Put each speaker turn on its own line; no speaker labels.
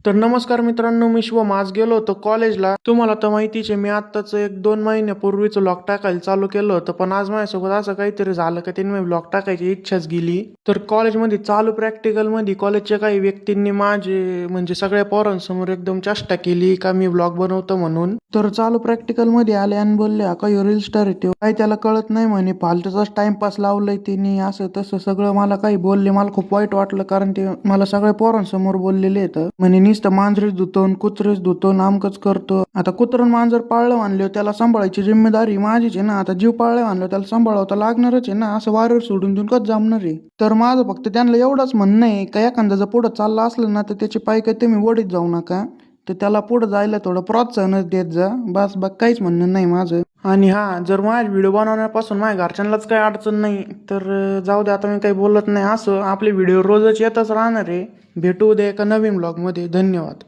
तर नमस्कार मित्रांनो, मी शिवम. आज गेलो होतो कॉलेजला. तुम्हाला तर माहितीच आहे, मी आत्ताच 1-2 महिन्यापूर्वीच व्लॉग टाकायला चालू केलं होतं. पण आज माझ्यासोबत असं काहीतरी झालं का त्याने व्लॉग टाकायची इच्छाच गेली. तर कॉलेजमध्ये चालू प्रॅक्टिकल मध्ये कॉलेजच्या काही व्यक्तींनी माझे म्हणजे सगळ्या पोरांसमोर एकदम चेष्टा केली का मी व्लॉग बनवतो म्हणून. तर चालू प्रॅक्टिकल मध्ये आले आणि बोलले का ह्यो रील स्टार आहे त्यो. काही त्याला कळत नाही म्हणे, फालतूचाच टाइमपास लावलाय तिने, असं तसं सगळं मला काही बोलले. मला खूप वाईट वाटलं कारण ते मला सगळ्या पोरांसमोर बोललेले आहेत म्हणे नुसतं मांजरीच धुतो कुत्रेच धुतो नामकच करतो. आता कुत्रं मांजर पाळलं म्हणलं त्याला सांभाळायची जिम्मेदारी माझीच आहे ना. आता जीव पाळलं म्हणलं त्याला सांभाळावं तर लागणारच आहे ना. असं वाऱ्यावर सोडून देऊन कच जमणार आहे. तर माझं फक्त त्यांना एवढंच म्हणणं आहे का एखादा जर पुढं चालला असलं ना तर त्याची पाय काही तुम्ही वडीत जाऊ नका. तर त्याला पुढे जायला थोडं प्रोत्साहनच देत जा. बस बघ काहीच म्हणणं नाही माझं. आणि हा, जर माझ्या व्हिडिओ बनवण्यापासून माझ्या घरच्यांनाच काही अडचण नाही तर जाऊ दे, आता मी काही बोलत नाही. असं आपले व्हिडिओ रोजच येतच राहणार आहे. भेटू उद्या एका नवीन ब्लॉगमध्ये. धन्यवाद.